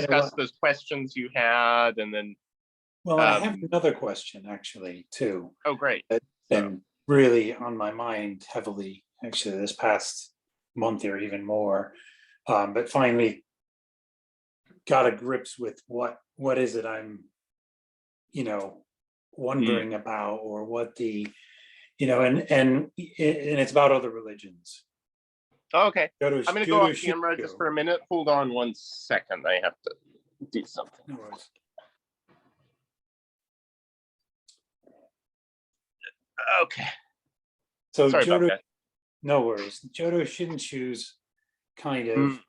discuss those questions you had, and then. Well, I have another question actually too. Oh, great! That's been really on my mind heavily actually this past month or even more, but finally got a grips with what is it I'm, wondering about, or what the, and it's about other religions. Okay, I'm going to go off camera just for a minute. Hold on 1 second. I have to do something. No worries. Okay. So sorry about that. No worries. Jodo Shinshu's kind of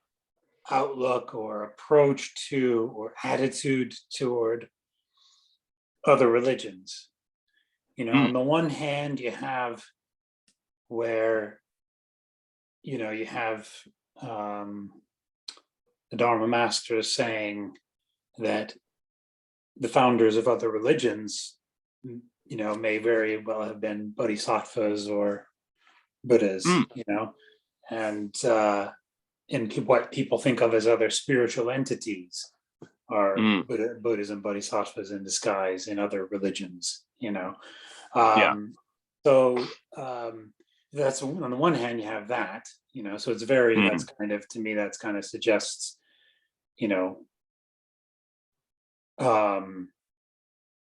outlook or approach to, or attitude toward other religions. On the one hand, you have where, you have the Dharma masters saying that the founders of other religions, may very well have been bodhisattvas or Buddhas, and what people think of as other spiritual entities are Buddhas and bodhisattvas in disguise in other religions, So that's on the one hand, you have that, so it's very, that's kind of, to me, that's kind of suggests,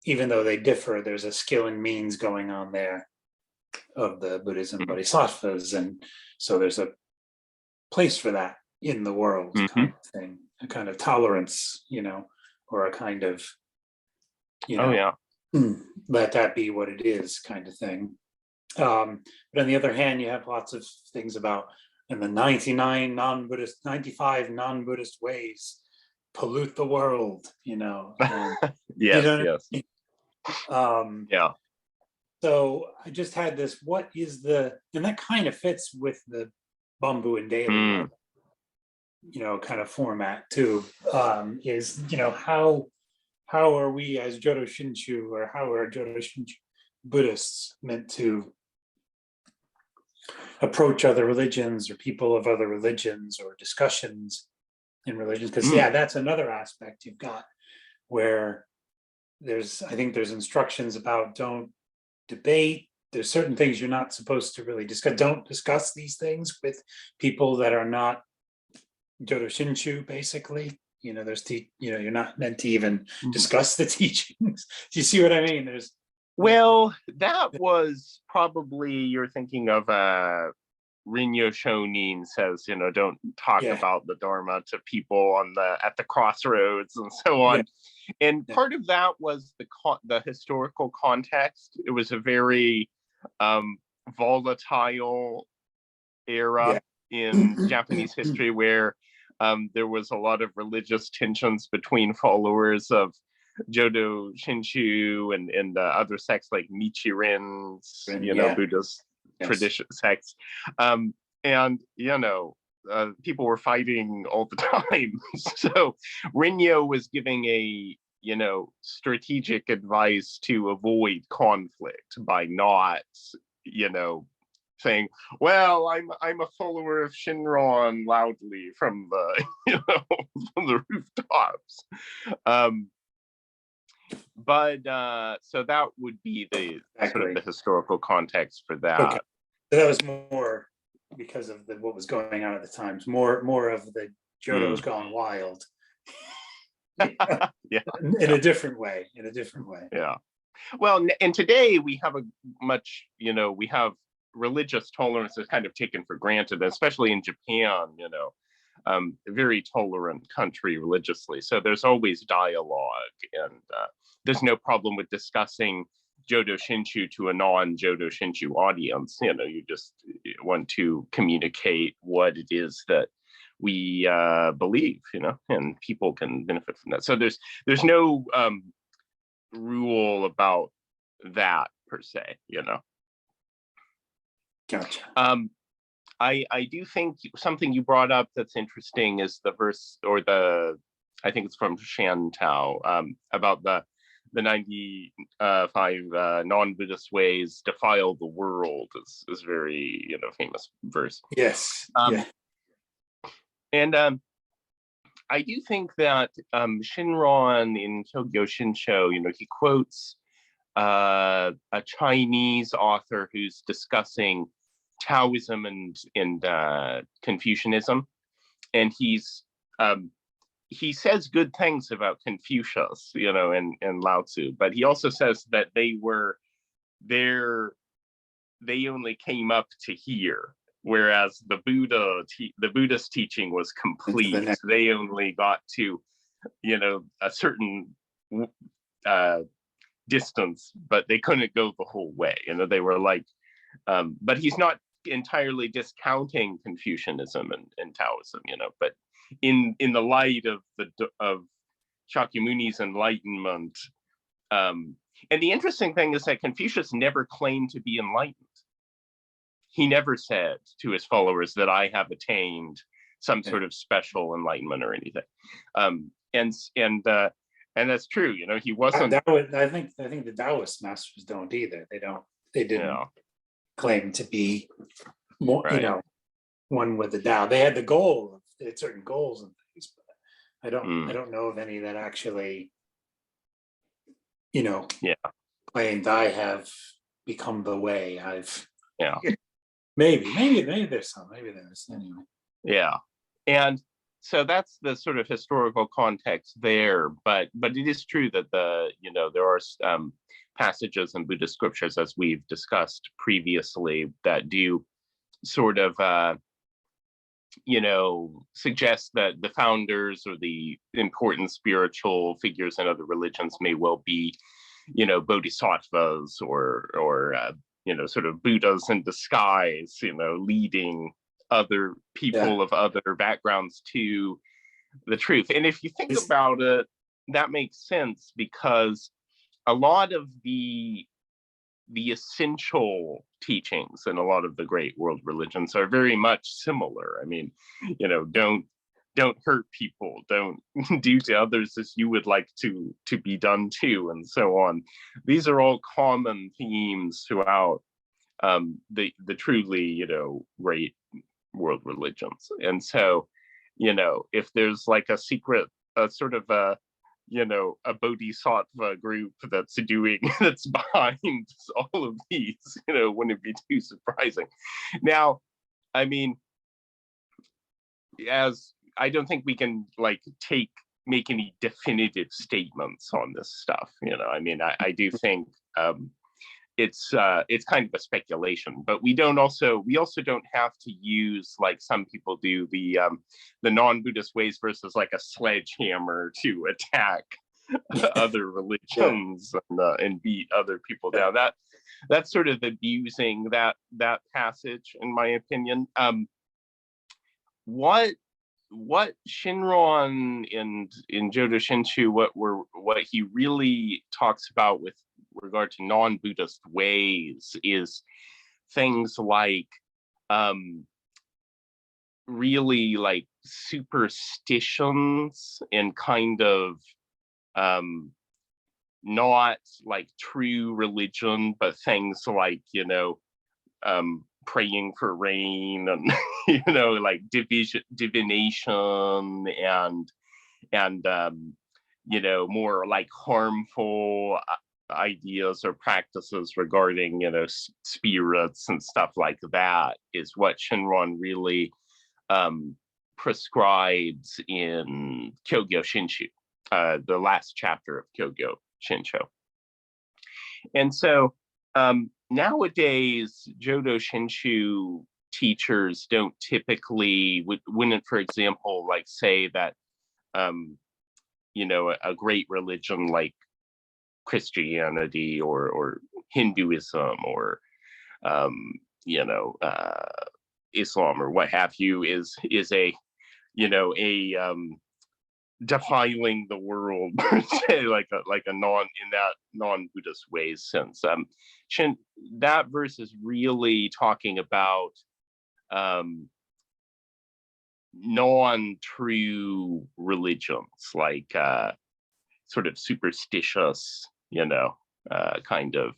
even though they differ, there's a skill and means going on there of the Buddhas and bodhisattvas, and so there's a place for that in the world, kind of thing, a kind of tolerance, or a kind of, let that be what it is, kind of thing. But on the other hand, you have lots of things about, and the 95 non-Buddhist ways pollute the world, and, yes. So I just had this, what is and that kind of fits with the Bombu and daily, kind of format too, is, how are we as Jodo Shinshu, or how are Jodo Shinshu Buddhists meant to approach other religions or people of other religions, or discussions in religions? Because that's another aspect you've got, where I think there's instructions about don't debate. There's certain things you're not supposed to really discuss. Don't discuss these things with people that are not Jodo Shinshu, basically. You're not meant to even discuss the teachings. Do you see what I mean? Well, that was probably, you're thinking of Rinyo Shonin says, don't talk about the Dharma to people at the crossroads and so on. And part of that was the historical context. It was a very volatile era in Japanese history, where there was a lot of religious tensions between followers of Jodo Shinshu and other sects like Nichiren's, Buddhist tradition sects. And, people were fighting all the time. So Rinyo was giving a, strategic advice to avoid conflict by not, saying, well, I'm a follower of Shinran loudly from the, from the rooftops. But so that would be the sort of the historical context for that. Okay. So that was more because of what was going on at the times, more of the Jodo's gone wild. In a different way. Yeah. Well, and today we have a much, we have religious tolerance is kind of taken for granted, especially in Japan, a very tolerant country religiously. So there's always dialogue, and there's no problem with discussing Jodo Shinshu to a non-Jodo Shinshu audience. You just want to communicate what it is that we believe, and people can benefit from that. So there's no rule about that per se, Gotcha. I do think something you brought up that's interesting is the verse, or I think it's from Shantao, about the 95 non-Buddhist ways defile the world is very, famous verse. Yes. And I do think that Shinron in Kogyo Shinsho, he quotes a Chinese author who's discussing Taoism and Confucianism, and he says good things about Confucius, and Lao Tzu, but he also says that they only came up to here, whereas the Buddhist teaching was complete. They only got to, a certain distance, but they couldn't go the whole way. They were like, but he's not entirely discounting Confucianism and Taoism, but in the light of Shakyamuni's enlightenment, and the interesting thing is that Confucius never claimed to be enlightened. He never said to his followers that I have attained some sort of special enlightenment or anything. And that's true. He wasn't. I think the Taoist masters don't either. They didn't claim to be more, right. One with the Tao. They had the goal. They had certain goals and things, but I don't know of any that actually, claimed I have become the way. Maybe there's some. Maybe there's anyway. Yeah, and so that's the sort of historical context there. But it is true that there are passages in Buddhist scriptures, as we've discussed previously, that do sort of suggest that the founders or the important spiritual figures in other religions may well be, bodhisattvas or sort of Buddhas in disguise, leading other people of other backgrounds to the truth. And if you think about it, that makes sense, because a lot of the essential teachings in a lot of the great world religions are very much similar. I mean, don't hurt people, don't do to others as you would like to be done to, and so on. These are all common themes throughout the truly, great world religions. And so, if there's like a secret, sort of a bodhisattva group that's behind all of these, wouldn't be too surprising. Now, I mean, as I don't think we can make any definitive statements on this stuff. I mean, I do think it's kind of a speculation, but we also don't have to use, like some people do, the non-Buddhist ways versus like a sledgehammer to attack other religions and beat other people down. That's sort of abusing that passage, in my opinion. What Shinron in Jodo Shinshu, what he really talks about with regard to non-Buddhist ways is things like really like superstitions and kind of not like true religion, but things like praying for rain and like divination and more like harmful ideas or practices regarding spirits and stuff like that is what Shinron really prescribes in Kogyo Shinshu, the last chapter of Kogyo Shinshu. And so nowadays, Jodo Shinshu teachers don't typically wouldn't, for example, like say that a great religion like Christianity or Hinduism or Islam or what have you is a defiling the world, like a non-Buddhist ways sense. That verse is really talking about non-true religions, like sort of superstitious, kind of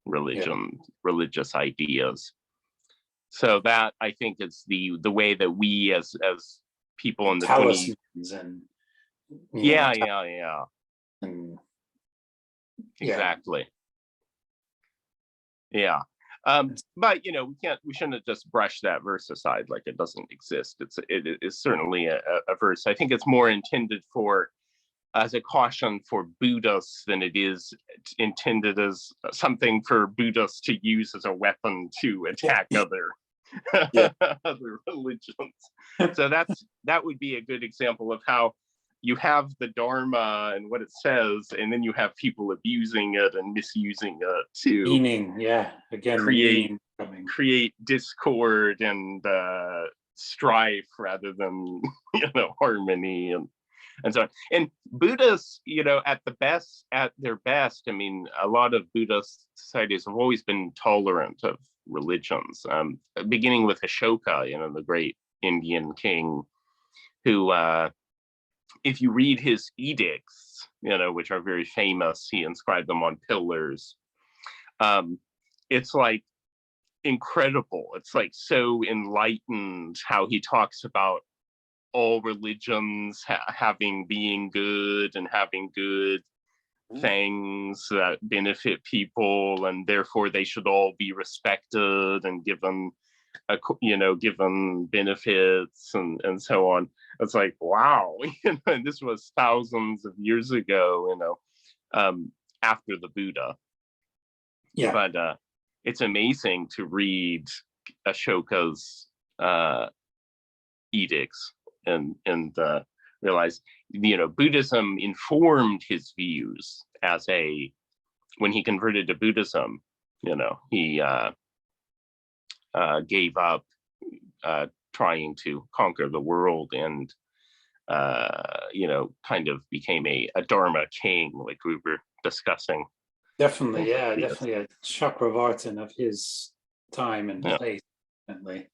religious ideas. So that, I think, is the way that we as people in the 20s. Talismans and Yeah. and Exactly. Yeah. But we shouldn't just brush that verse aside like it doesn't exist. It is certainly a verse. I think it's more intended as a caution for Buddhists than it is intended as something for Buddhists to use as a weapon to attack other religions. So that would be a good example of how you have the Dharma and what it says, and then you have people abusing it and misusing it to create discord and strife rather than harmony and so on. And Buddhists, at their best, I mean, a lot of Buddhist societies have always been tolerant of religions, beginning with Ashoka, the great Indian king, who, if you read his edicts, which are very famous, he inscribed them on pillars. It's like incredible. It's like so enlightened how he talks about all religions being good and having good things that benefit people, and therefore they should all be respected and given benefits and so on. It's like, wow, and this was thousands of years ago, after the Buddha. Yeah. But it's amazing to read Ashoka's edicts and realize, Buddhism informed his views when he converted to Buddhism, he gave up trying to conquer the world and, kind of became a Dharma king, like we were discussing. Definitely, yeah, definitely a Chakravartin of his time and place, definitely.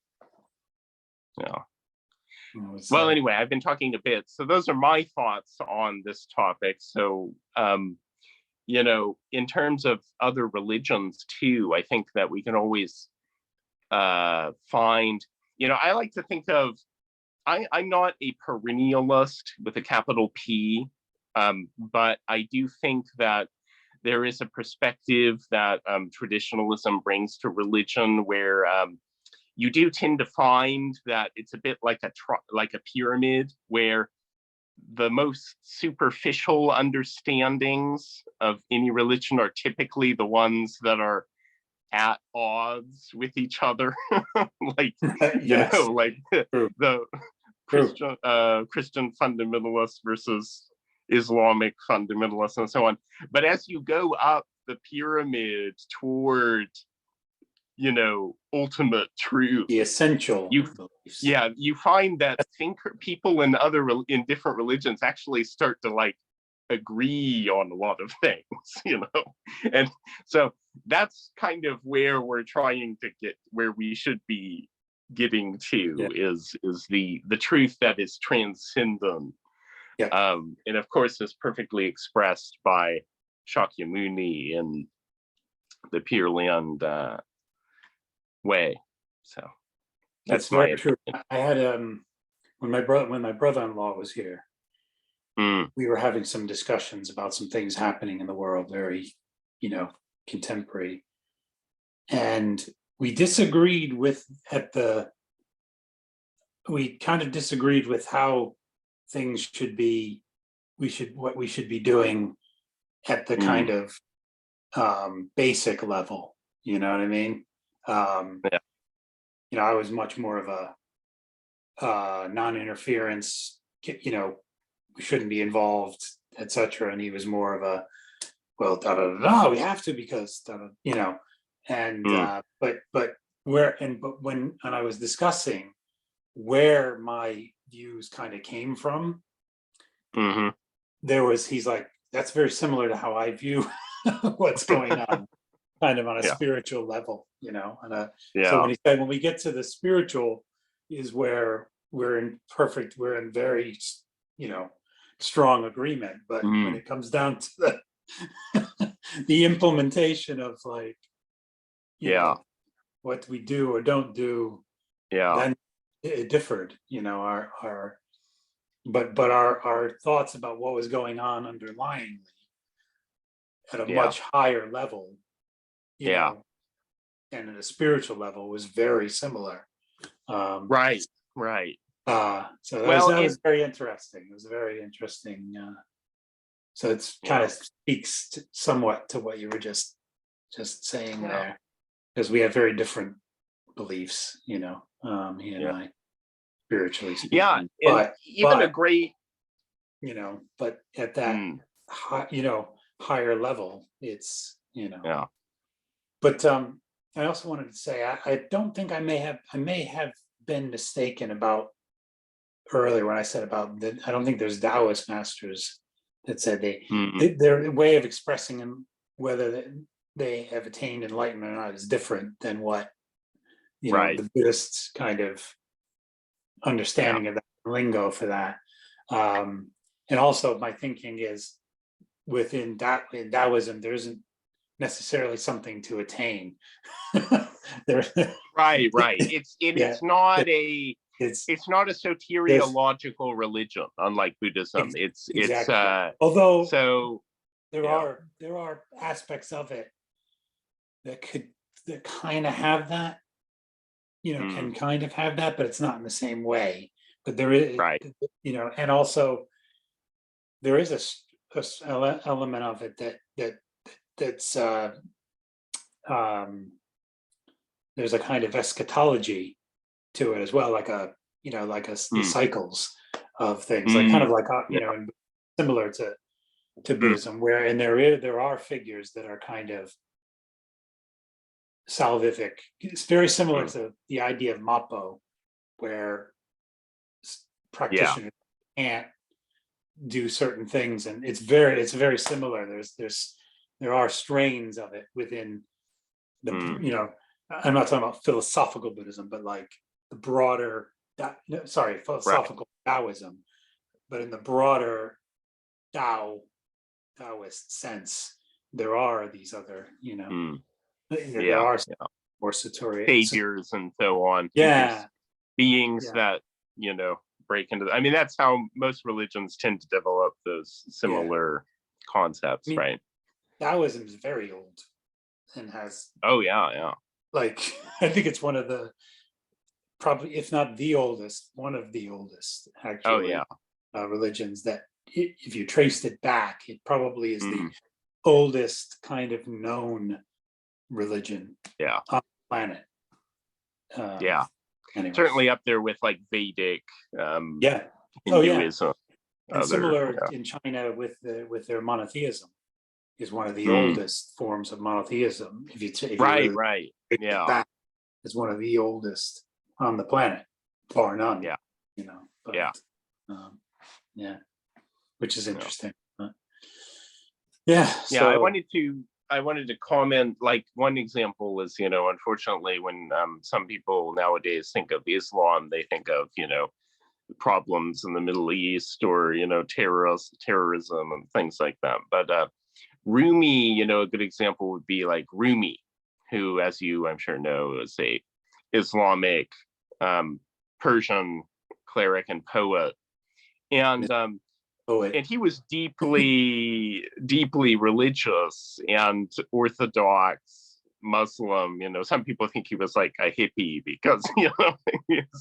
Yeah. Well, anyway, I've been talking a bit. So those are my thoughts on this topic. So, in terms of other religions too, I think that we can always find, I like to think of, I'm not a perennialist with a capital P, but I do think that there is a perspective that traditionalism brings to religion where you do tend to find that it's a bit like a pyramid, where the most superficial understandings of any religion are typically the ones that are at odds with each other. Like, yes. Like the Christian fundamentalists versus Islamic fundamentalists and so on. But as you go up the pyramid toward, ultimate truth, the essential beliefs. You find that people in different religions actually start to like agree on a lot of things, and so that's kind of where we're trying to get, where we should be getting to, is the truth that is transcendent. And of course is perfectly expressed by Shakyamuni in the Pure Land way. So that's very true. I had when my brother-in-law was here, we were having some discussions about some things happening in the world, very contemporary, and we disagreed with how things should be, what we should be doing at the kind of basic level, you know what I mean? I was much more of a non-interference, we shouldn't be involved, etc. And he was more of a, well, we have to because and but when I was discussing where my views kind of came from, he's like, that's very similar to how I view what's going on, kind of on a spiritual level, so when he said, when we get to the spiritual is where we're in very strong agreement, but when it comes down to the implementation of like what we do or don't do, then it differed, our but our thoughts about what was going on underlyingly at a Yeah. much higher level, you Yeah. know, and at a spiritual level was very similar. Right. So Well, that was very interesting. It was very interesting. So it's kind of speaks somewhat to what you were just saying there, because we have very different beliefs, he and I, spiritually speaking. Yeah, and but even a great, but at that high, higher level, it's yeah. But I also wanted to say I don't think I may have been mistaken about earlier when I said about that. I don't think there's Taoist masters that said their way of expressing them, whether they have attained enlightenment or not, is different than what the Buddhists kind of understanding of that lingo for that. And also my thinking is in Taoism, there isn't necessarily something to attain. Right. It's not a soteriological religion, unlike Buddhism. Exactly. Although so there are aspects of it that kind of have that, can kind of have that, but it's not in the same way. But there is, and also there is a element of it that's there's a kind of eschatology to it as well, like the cycles of things, like kind of like similar to Buddhism, where there are figures that are kind of salvific. It's very similar to the idea of Mappo, where practitioners can't do certain things, and it's very similar. There are strains of it within the I'm not talking about philosophical Buddhism, but like the broader philosophical Taoism, but in the broader Taoist sense, there are these other there are more saviors and so on, beings that break into I mean, that's how most religions tend to develop those similar concepts. Right. Taoism is very old and has like I think it's one of the, probably if not the oldest, one of the oldest actually religions that if you traced it back, it probably is the oldest kind of known religion on the planet. Anyway. Certainly up there with like Vedic Hinduism. And similar in China with their monotheism is one of the oldest forms of monotheism. If you back, it's one of the oldest on the planet, bar none. Which is interesting. I wanted to comment, like one example is, unfortunately, when some people nowadays think of Islam, they think of, problems in the Middle East or, terrorism and things like that. But Rumi, a good example would be like Rumi, who, as you, I'm sure, know, is a Islamic Persian cleric and poet. And he was deeply deeply religious and orthodox Muslim. Some people think he was like a hippie because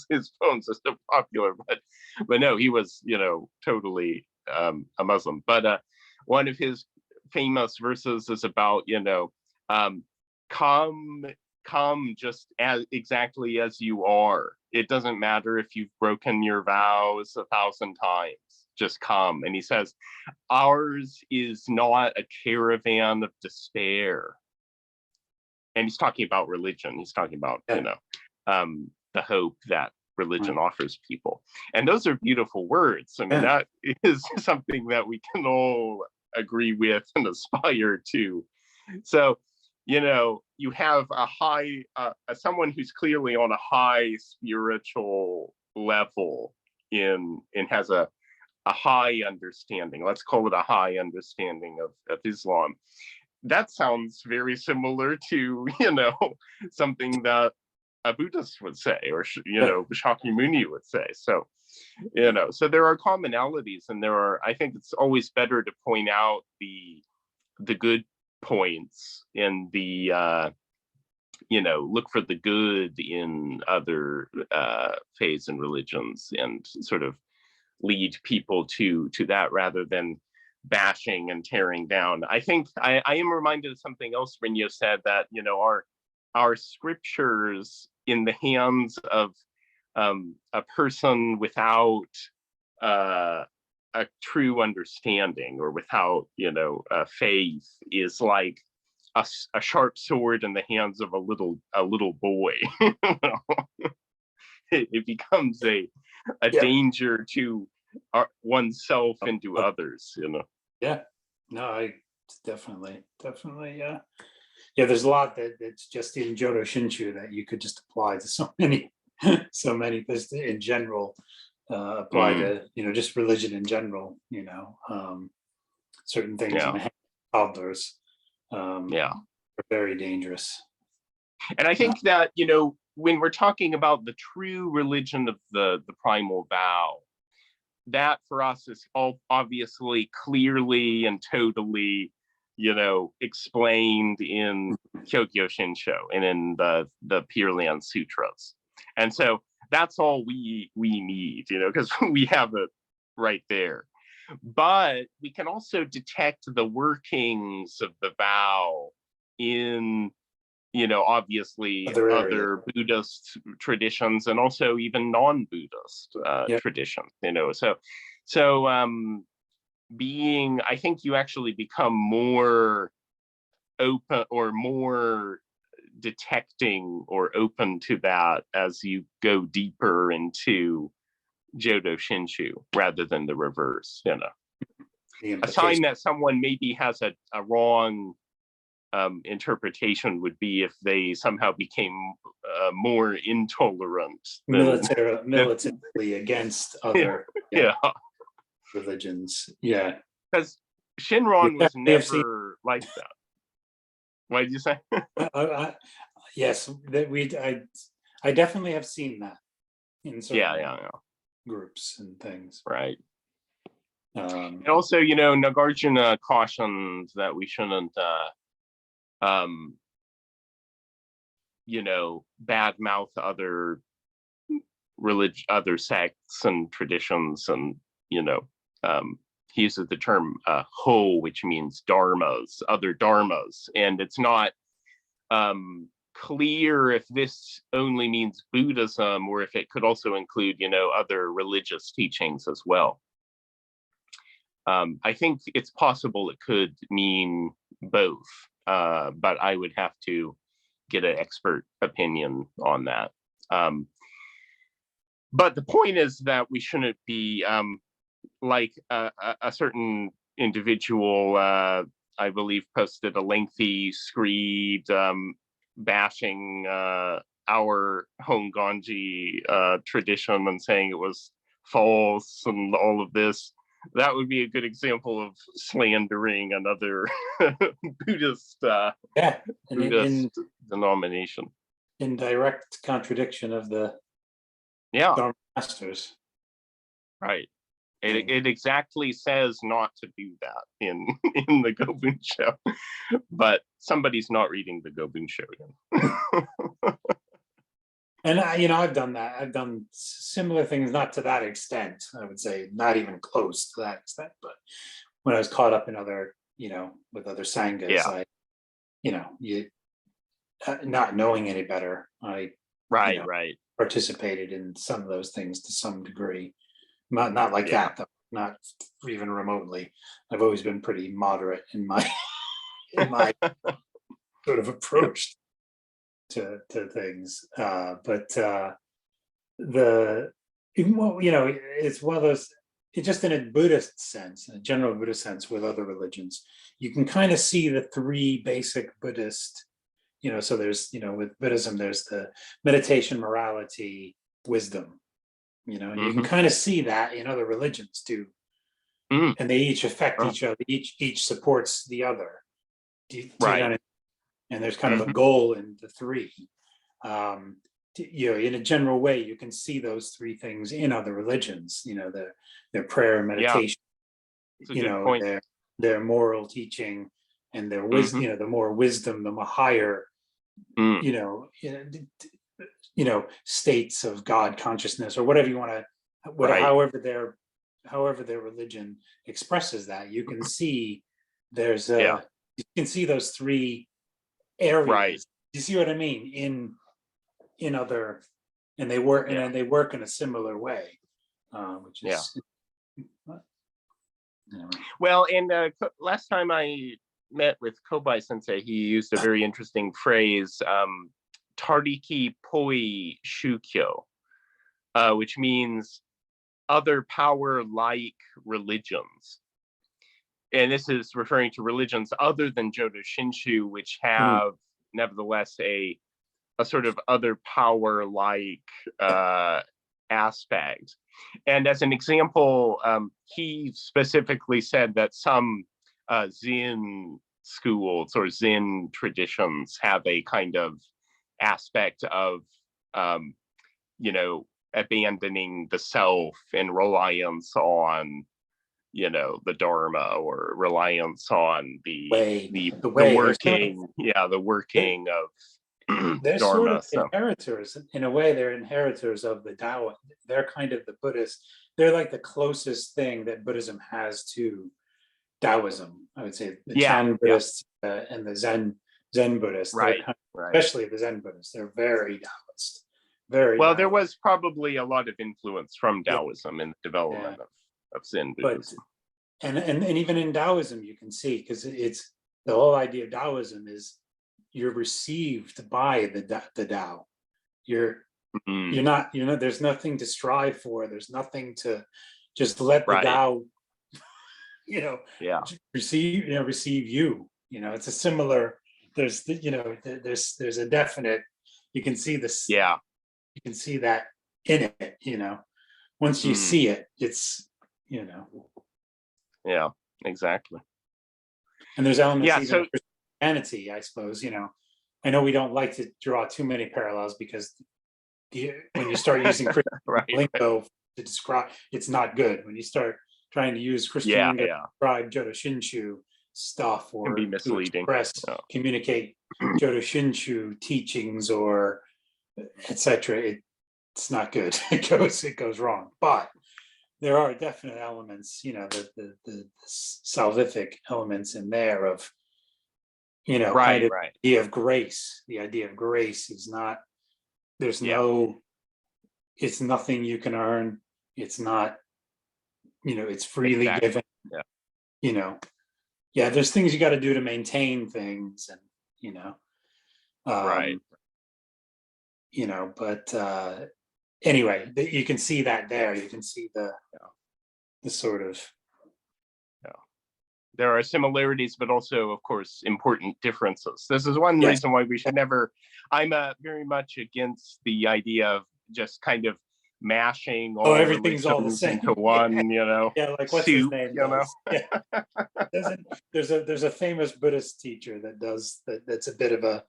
his poems are so popular, but no, he was totally a Muslim. But one of his famous verses is about come just as exactly as you are. It doesn't matter if you've broken your vows 1,000 times. Just come. And he says, ours is not a caravan of despair. And he's talking about religion. He's talking about, the hope that religion offers people. And those are beautiful words. I mean, that is something that we can all agree with and aspire to. So, you have a high, someone who's clearly on a high spiritual level and has a high understanding. Let's call it a high understanding of Islam. That sounds very similar to, something that a Buddhist would say, or Yeah. Shakyamuni would say. So, so there are commonalities, and I think it's always better to point out the good points in the look for the good in other faiths and religions, and sort of lead people to that, rather than bashing and tearing down. I think I am reminded of something else Renyo said, that our scriptures in the hands of a person without a true understanding, or without faith, is like a sharp sword in the hands of a little boy. It becomes a danger to oneself and to others. Yeah, no, I definitely, yeah. There's a lot that's just in Jodo Shinshu that you could just apply to so many, just in general, apply to just religion in general. Certain things in the hands of toddlers, are very dangerous. And I think that when we're talking about the true religion of the primal vow, that for us is all obviously clearly and totally explained in Kyokyo Shinsho and in the Pure Land Sutras. And so that's all we need, because we have it right there. But we can also detect the workings of the vow in obviously other Buddhist traditions, and also even non-Buddhist traditions. So I think you actually become more open, or more detecting or open to that, as you go deeper into Jodo Shinshu, rather than the reverse. A sign that someone maybe has a wrong interpretation would be if they somehow became more intolerant, militarily against other religions. Yeah, because Shinran was never like that. What did you say? Yes, I definitely have seen that in certain groups and things. Right. And also, Nagarjuna cautions that we shouldn't badmouth other other sects and traditions, and he uses the term ho, which means dharmas, other dharmas, and it's not clear if this only means Buddhism, or if it could also include other religious teachings as well. I think it's possible it could mean both, but I would have to get an expert opinion on that. But the point is that we shouldn't be like a certain individual, I believe, posted a lengthy screed bashing our Hongwan-ji tradition and saying it was false and all of this. That would be a good example of slandering another Buddhist denomination. In direct contradiction of the Dharma masters. Right. It exactly says not to do that in the Gobunsho, but somebody's not reading the Gobunsho. And I've done that. I've done similar things, not to that extent. I would say not even close to that extent. But when I was caught up in other, with other sanghas, not knowing any better, I participated in some of those things to some degree. Not like that, though. Not even remotely. I've always been pretty moderate in my sort of approach to things. It's one of those. It's just in a Buddhist sense, in a general Buddhist sense, with other religions, you can kind of see the three basic Buddhist. So there's with Buddhism, there's the meditation, morality, wisdom. And you can kind of see that in other religions too, and they each affect each other. Each supports the other. Do you know what I mean? And there's kind of a goal in the three. in a general way, you can see those three things in other religions. Their prayer and Yeah, meditation, it's a good point. their moral teaching, and their wisdom. Mm-hmm. The more wisdom, the more higher, Mm. states of God consciousness, or whatever you want to, Right. however their religion expresses that. You can see there's you can see those three areas. Right. You see what I mean in other, and they work, and they work in a similar way, which is anyway. Well, and last time I met with Kobai Sensei, he used a very interesting phrase, Tariki Poi Shukyo, which means other power-like religions. And this is referring to religions other than Jodo Shinshu, which have nevertheless a sort of other power-like aspect. And as an example, he specifically said that some Zen schools or Zen traditions have a kind of aspect of, abandoning the self and reliance on, the Dharma, or reliance on the working, the working of they're Dharma. Sort of inheritors in a way. They're inheritors of the Tao. They're kind of the Buddhist. They're like the closest thing that Buddhism has to Taoism. I would say the Chan Buddhists and the Zen Buddhists, right, especially the Zen Buddhists. They're very Taoist. Very well. There was probably a lot of influence from Taoism in the development of Zen Buddhism. But and even in Taoism, you can see, because it's the whole idea of Taoism is you're received by the Tao. You're not, there's nothing to strive for. There's nothing to just let the Tao, receive you. It's a similar. There's there's a definite. You can see this. Yeah. You can see that in it. Once you see it, it's Yeah, exactly. And there's elements even of Christianity, I suppose. I know we don't like to draw too many parallels, because when you start using Christian lingo to describe, it's not good. When you start trying to use Christian lingo to describe Jodo Shinshu stuff, or can be misleading, communicate Jodo Shinshu teachings, or etc., it's not good. It goes wrong. But there are definite elements, the salvific elements in there of, kind of the idea of grace. The idea of grace is not, there's it's nothing you can earn. It's not, it's freely given. There's things you got to do to maintain things, and, but anyway, you can see that there. You can see the sort of. There are similarities, but also, of course, important differences. This is one reason why we should never. I'm very much against the idea of just kind of mashing all everything's all the same into one, like what's his name? There's a famous Buddhist teacher that does that. That's a bit of a,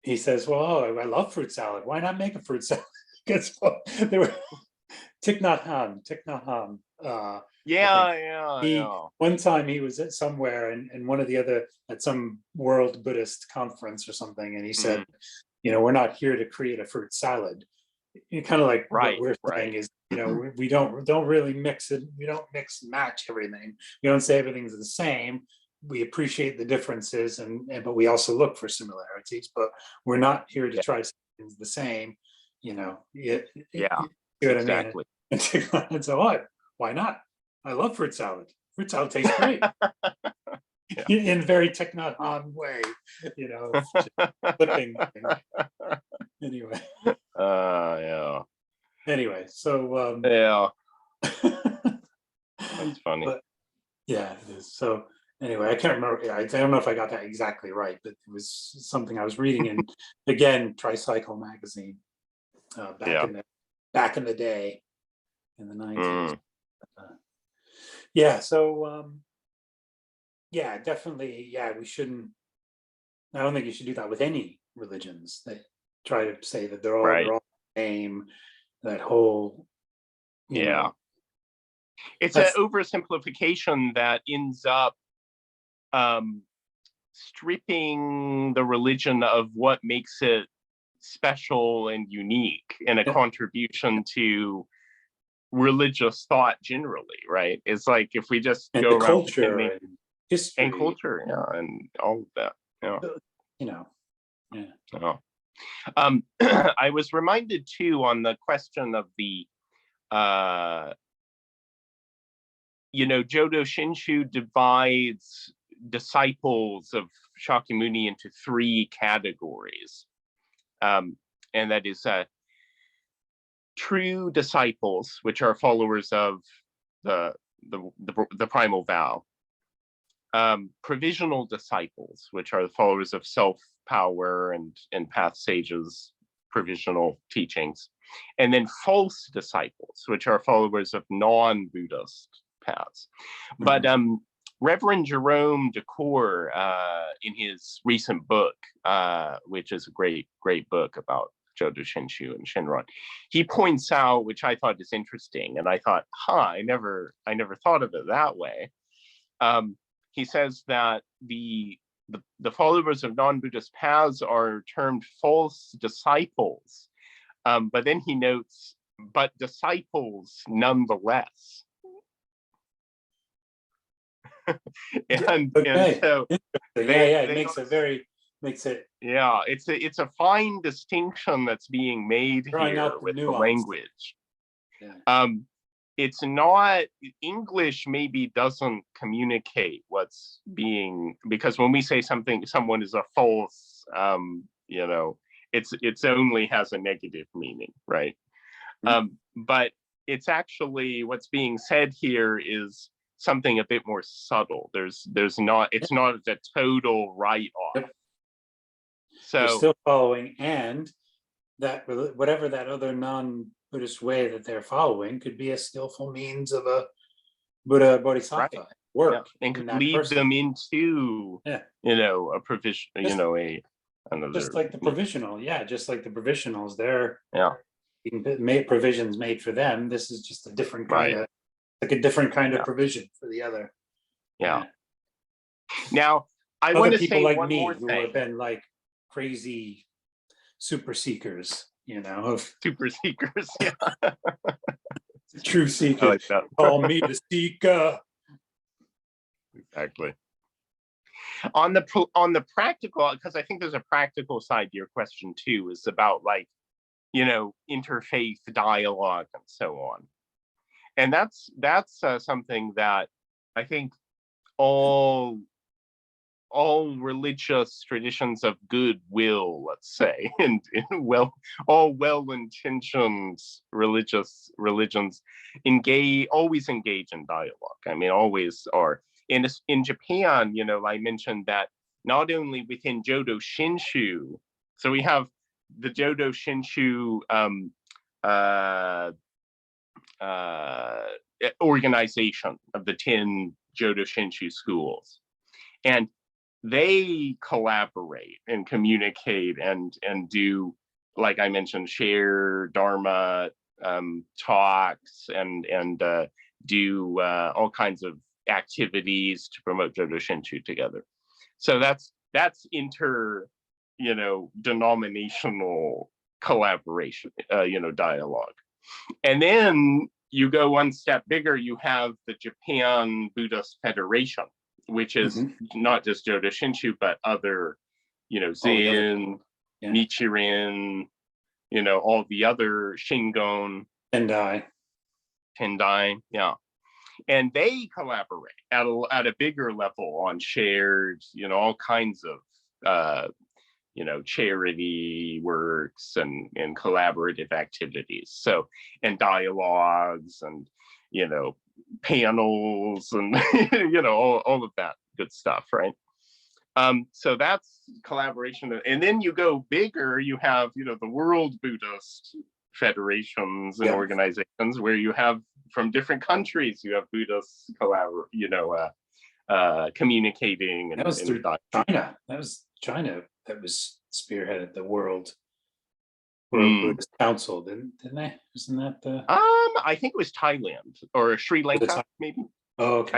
he says, well, I love fruit salad. Why not make a fruit salad? Because they were Thich Nhat Hanh. One time he was at somewhere, and one of the other, at some World Buddhist conference or something, and he said, we're not here to create a fruit salad. Kind of like what we're saying is, we don't really mix it. We don't mix and match everything. We don't say everything's the same. We appreciate the differences, but we also look for similarities. But we're not here to try things the same. You know what exactly. I mean? And so what? Why not? I love fruit salad. Fruit salad tastes great. In a very Thich Nhat Hanh way, flipping. Anyway. Anyway, so that's funny. But, it is. So anyway, I can't remember. I don't know if I got that exactly right, but it was something I was reading in, again, Tricycle magazine, back in the day, in the 90s. So definitely, we shouldn't. I don't think you should do that with any religions. That try to say that they're all right. the same. That whole, you Yeah. know, It's an that's oversimplification that ends up stripping the religion of what makes it special and unique and a contribution to religious thought generally, right? It's like if we just and go the around culture pretending and history, and culture, yeah, and all of that. Yeah. you know, yeah. So, I was reminded too on the question of the Jodo Shinshu divides disciples of Shakyamuni into three categories. And that is true disciples, which are followers of the primal vow. Provisional disciples, which are the followers of self-power and path sages' provisional teachings. And then false disciples, which are followers of non-Buddhist paths. But Reverend Jerome Decour, in his recent book, which is a great book about Jodo Shinshu and Shinran, he points out, which I thought is interesting, and I thought, I never thought of it that way. He says that the followers of non-Buddhist paths are termed false disciples, but then he notes, but disciples nonetheless. and so it makes it yeah, it's a fine distinction that's being made here with the language. Yeah. It's not, English maybe doesn't communicate what's being, because when we say someone is a false, it's only has a negative meaning, right? But it's actually, what's being said here is something a bit more subtle. It's not a total write-off. Yep. So you're still following, and that whatever that other non-Buddhist way that they're following could be a skillful means of a Buddha Bodhisattva work, and could lead them into a provision, another, just like the provisional, just like the provisionals, they're provisions made for them. This is just a different kind of, like a different kind of provision for the other. Now, I want to say like one me more who thing. have been like crazy super seekers, of super seekers, true seeker. I like that. Call me the seeker. Exactly. On the practical, because I think there's a practical side to your question too, is about interfaith dialogue and so on. And that's something that I think all religious traditions of goodwill, let's say, and all well-intentioned religions always engage in dialogue. I mean, always are. In Japan, I mentioned that not only within Jodo Shinshu, so we have the Jodo Shinshu organization of the 10 Jodo Shinshu schools, and they collaborate and communicate and do, like I mentioned, share Dharma talks and do all kinds of activities to promote Jodo Shinshu together. So that's denominational collaboration, dialogue. And then you go one step bigger, you have the Japan Buddhist Federation, which is not just Jodo Shinshu, but other, Zen, Nichiren, all the other Shingon, Tendai, and they collaborate at a bigger level on shared, all kinds of, charity works and collaborative activities. So, and dialogues and, panels and, all of that good stuff, right? So that's collaboration. And then you go bigger, you have, the World Buddhist federations and organizations where you have from different countries, you have Buddhists communicating. And that was through China. That was China that was spearheaded the world or Mm. Buddhist council, didn't they? Isn't that the? I think it was Thailand or Sri Lanka, maybe. Oh, okay.